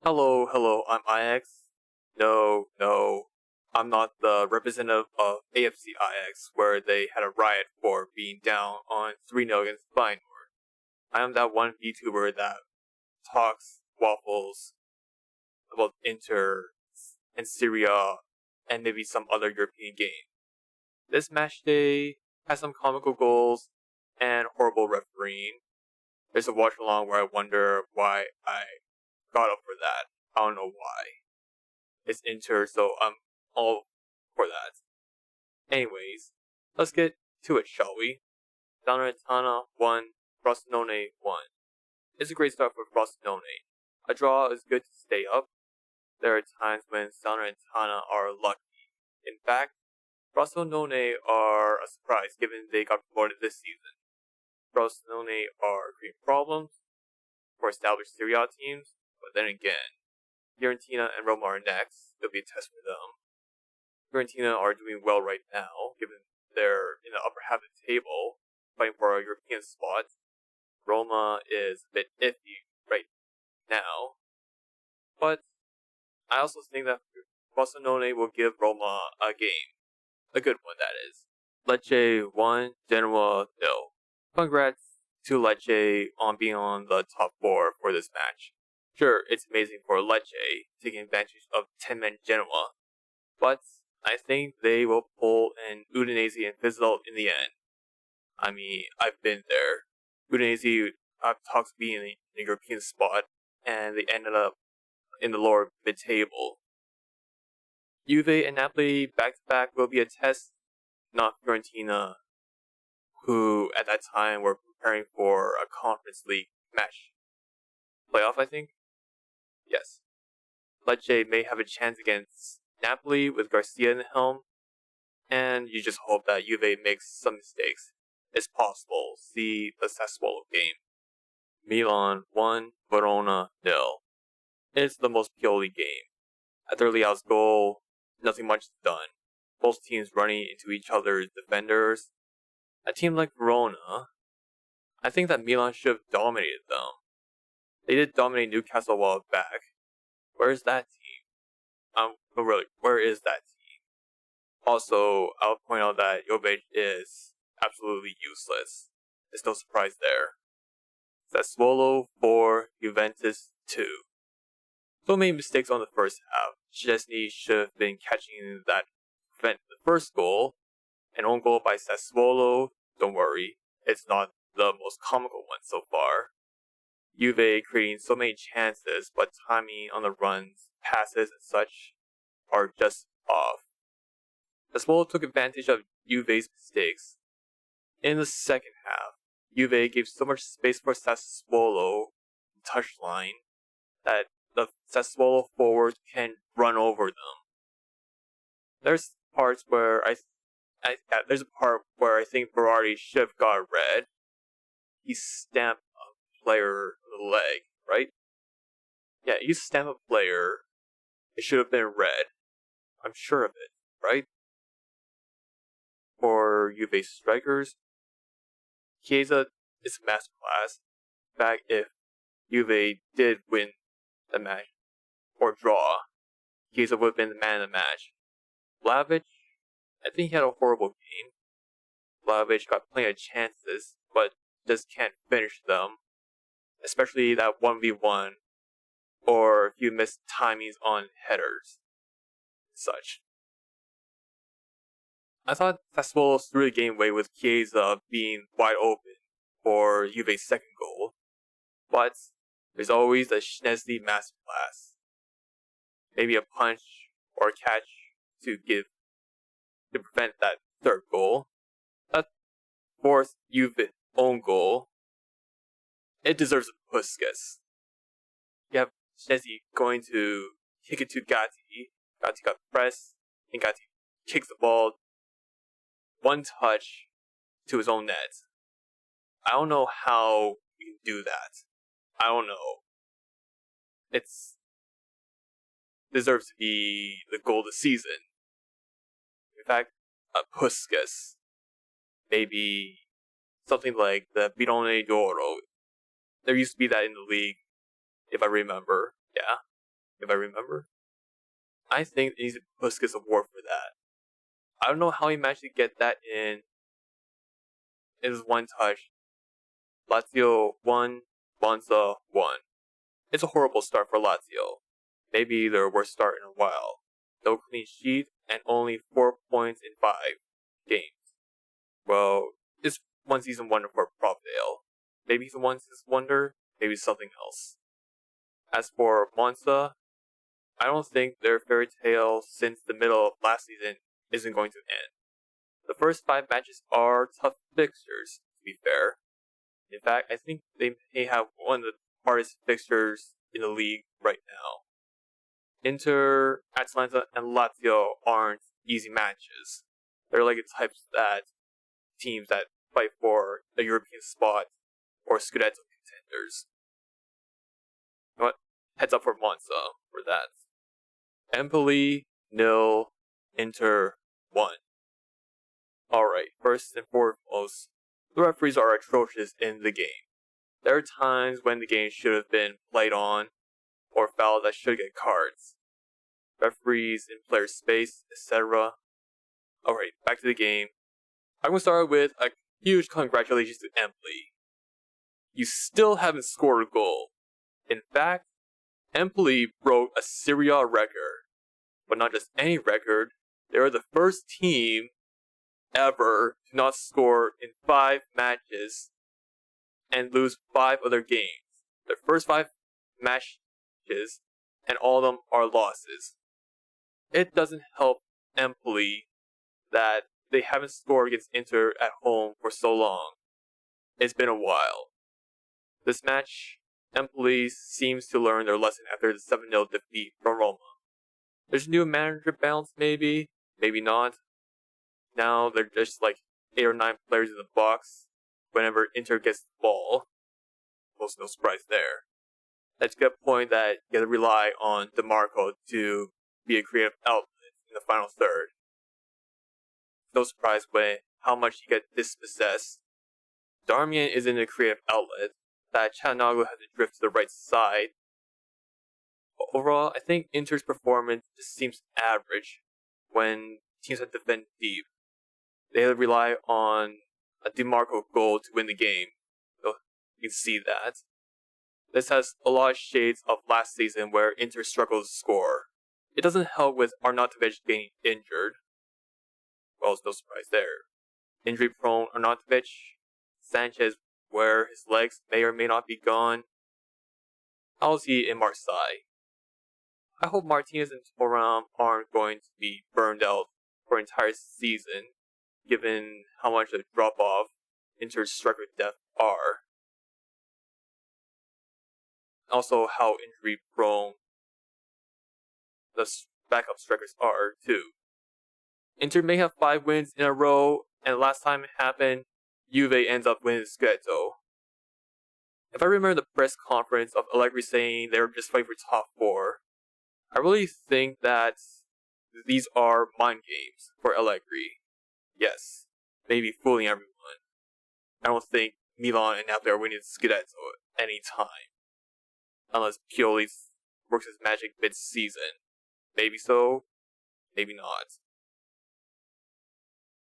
Hello, I'm Ajax. No, I'm not the representative of AFC Ajax, where they had a riot for being down on 3-0 against Feyenoord. I am that one VTuber that talks waffles about Inter and Serie A and maybe some other European game. This match day has some comical goals and horrible refereeing. There's a watch along where I wonder why I got up for that. I don't know why. It's Inter, so I'm all for that. Anyways, let's get to it, shall we? Salernitana 1, Frosinone 1. It's a great start for Frosinone. A draw is good to stay up. There are times when Salernitana are lucky. In fact, Frosinone are a surprise given they got promoted this season. Frosinone are creating problems for established Serie A teams, but then again, Fiorentina and Roma are next. It'll be a test for them. Fiorentina are doing well right now, given they're in the upper half of the table, fighting for a European spot. Roma is a bit iffy right now, but I also think that Frosinone will give Roma a game. A good one, that is. Lecce 1, Genoa 0. Congrats to Lecce on being on the top 4 for this match. Sure, it's amazing for Lecce taking advantage of 10-man Genoa, but I think they will pull an Udinese and fizzle out in the end. I mean, I've been there. Udinese talked to be in the European spot, and they ended up in the lower mid-table. Juve and Napoli back-to-back will be a test, not Fiorentina, who at that time were preparing for a Conference League match. Playoff, I think? Yes. Lecce may have a chance against Napoli with Garcia in the helm, and you just hope that Juve makes some mistakes. It's possible. See the Sassuolo game. Milan 1, Verona 0. It's the most Pioli game. After Leao's goal, nothing much is done. Both teams running into each other's defenders. A team like Verona, I think that Milan should have dominated them. They did dominate Newcastle a while back. Where's that team? But really, where is that team? Also, I'll point out that Jovic is absolutely useless. There's no surprise there. Sassuolo 4, Juventus 2. So many mistakes on the first half. Szczesny should have been catching that to prevent the first goal. An own goal by Sassuolo, don't worry, it's not the most comical one so far. Juve creating so many chances, but timing on the runs, passes, and such are just off. Sassuolo took advantage of Juve's mistakes. In the second half, Juve gave so much space for Sassuolo touchline that the Sassuolo forwards can run over them. There's parts where there's a part where I think Berardi should have got red. He stamped a player on the leg, right? Yeah, you stamp a player, it should have been red. I'm sure of it, right? For Juve strikers, Chiesa is a masterclass. In fact, if Juve did win the match or draw, Chiesa would have been the man of the match. Vlahovic, I think he had a horrible game. Vlahovic got plenty of chances, but just can't finish them. Especially that 1v1, or if you miss timings on headers. Such. I thought Sassuolo threw the game away with Chiesa being wide open for Juve's second goal, but there's always a Szczesny masterclass. Maybe a punch or a catch to prevent that third goal. That fourth Juve own goal, it deserves a Puskas. You have Szczesny going to kick it to Gatti. Gatti got pressed, and Gatti kicks the ball one touch to his own net. I don't know how you can do that. I don't know. It's deserves to be the goal of the season. In fact, a Puskas. Maybe something like the Bidone d'Oro. There used to be that in the league, if I remember. Yeah. if I remember. I think it needs a Puskas award for that. I don't know how he managed to get that in. It was one touch. Lazio 1, Monza 1. It's a horrible start for Lazio. Maybe their worst start in a while. No clean sheet and only 4 points in 5 games. Well, it's one season wonder for Provedale. Maybe he's a one season wonder, maybe something else. As for Monza, I don't think their fairy tale since the middle of last season isn't going to end. The first 5 matches are tough fixtures, to be fair. In fact, I think they may have one of the hardest fixtures in the league right now. Inter, Atalanta, and Lazio aren't easy matches. They're like the types that teams that fight for a European spot or Scudetto contenders. You know what? Heads up for Monza for that. Empoli 0, Inter 1. Alright, first and foremost, the referees are atrocious in the game. There are times when the game should have been played on, or fouls that should get cards. Referees in player space, etc. Alright, back to the game. I'm going to start with a huge congratulations to Empoli. You still haven't scored a goal. In fact, Empoli broke a Serie A record. But not just any record, they were the first team ever to not score in 5 matches and lose 5 other games. Their first 5 matches, and all of them are losses. It doesn't help Empoli that they haven't scored against Inter at home for so long. It's been a while. This match, Empoli seems to learn their lesson after the 7-0 defeat from Roma. There's a new manager bounce, maybe not. Now they're just like 8 or 9 players in the box whenever Inter gets the ball. Most no surprise there. That's a good point that you gotta rely on DeMarco to be a creative outlet in the final third. No surprise when how much he gets dispossessed. Darmian is in a creative outlet that Çalhanoğlu has to drift to the right side. But overall, I think Inter's performance just seems average when teams have to defend deep. They rely on a DeMarco goal to win the game. So you can see that. This has a lot of shades of last season where Inter struggles to score. It doesn't help with Arnautovic getting injured. Well, it's no surprise there. Injury-prone Arnautovic, Sanchez, where his legs may or may not be gone. How's he in Marseille? I hope Martinez and Thuram aren't going to be burned out for an entire season, given how much a drop-off Inter's striker depth are. Also, how injury-prone the backup strikers are, too. Inter may have 5 wins in a row, and last time it happened, Juve ends up winning the Scudetto. If I remember the press conference of Allegri saying they were just fighting for top 4, I really think that these are mind games for Allegri. Yes, maybe fooling everyone. I don't think Milan and Napoli are winning the Scudetto at any time. Unless Pioli works his magic mid-season. Maybe so, maybe not.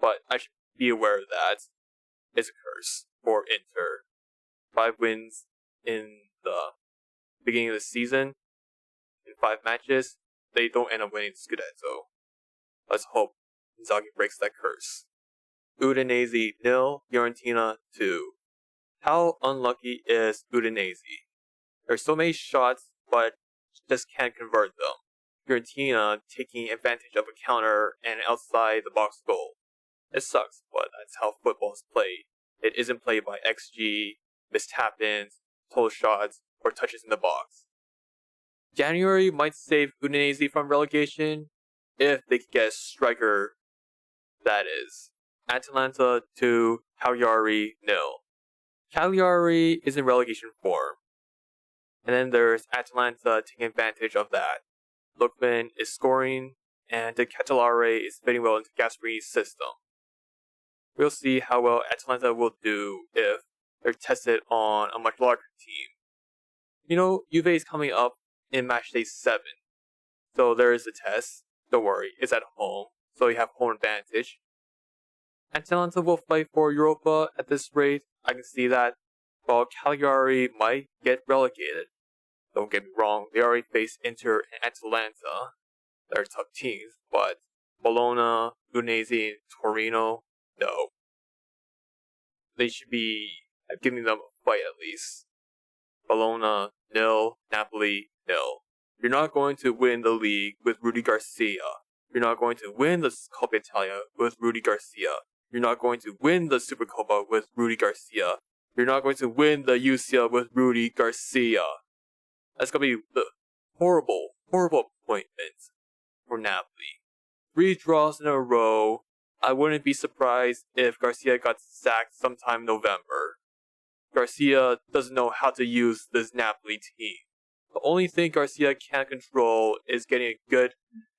But I should be aware of that. It's a curse for Inter. 5 wins in the beginning of the season, in 5 matches, they don't end up winning the Scudetto. Let's hope Inzaghi breaks that curse. Udinese 0, Fiorentina 2. How unlucky is Udinese? There's so many shots, but just can't convert them. Fiorentina taking advantage of a counter and outside the box goal. It sucks, but that's how football is played. It isn't played by XG, missed tap-ins, total shots, or touches in the box. January might save Udinese from relegation if they can get a striker, that is. Atalanta 2, Cagliari 0. Cagliari is in relegation form. And then there's Atalanta taking advantage of that. Lookman is scoring, and De Ketelaere is fitting well into Gasperini's system. We'll see how well Atalanta will do if they're tested on a much larger team. You know, Juve is coming up in Matchday 7. So there is a test. Don't worry, it's at home, so you have home advantage. Atalanta will fight for Europa at this rate. I can see that. While Cagliari might get relegated. Don't get me wrong, they already face Inter and Atalanta. They're tough teams, but Bologna, Udinese, and Torino, no. They should be giving them a fight at least. Bologna, nil. Napoli, nil. You're not going to win the league with Rudy Garcia. You're not going to win the Coppa Italia with Rudy Garcia. You're not going to win the Supercoppa with Rudy Garcia. You're not going to win the UCL with Rudy Garcia. That's going to be the horrible appointment for Napoli. 3 draws in a row. I wouldn't be surprised if Garcia got sacked sometime in November. Garcia doesn't know how to use this Napoli team. The only thing Garcia can't control is getting a good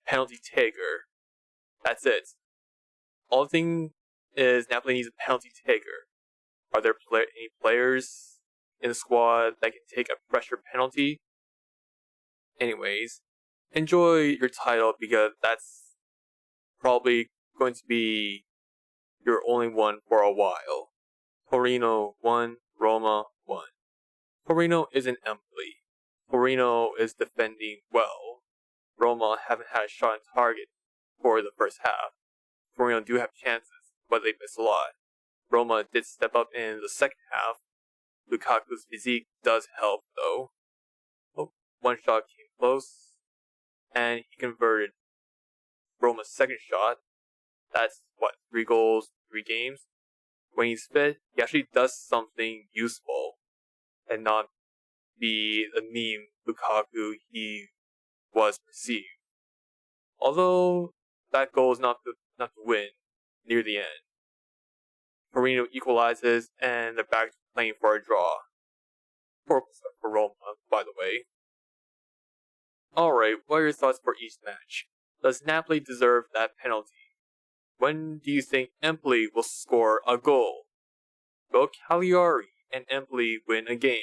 penalty taker. That's it. All the thing is Napoli needs a penalty taker. Are there any players in the squad that can take a pressure penalty? Anyways, enjoy your title because that's probably going to be your only one for a while. Torino 1, Roma 1. Torino is in Empoli. Torino is defending well. Roma haven't had a shot on target for the first half. Torino do have chances, but they miss a lot. Roma did step up in the second half. Lukaku's physique does help though. Oh, one shot came close, and he converted Roma's second shot. That's 3 goals, 3 games. When he's fit, he actually does something useful, and not be the meme Lukaku he was perceived. Although that goal is not to win near the end. Torino equalizes, and they're back to playing for a draw. Horrible stuff for Roma, by the way. Alright, what are your thoughts for each match? Does Napoli deserve that penalty? When do you think Empoli will score a goal? Will Cagliari and Empoli win a game?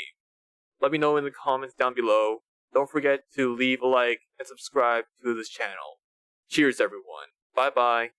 Let me know in the comments down below. Don't forget to leave a like and subscribe to this channel. Cheers everyone. Bye bye.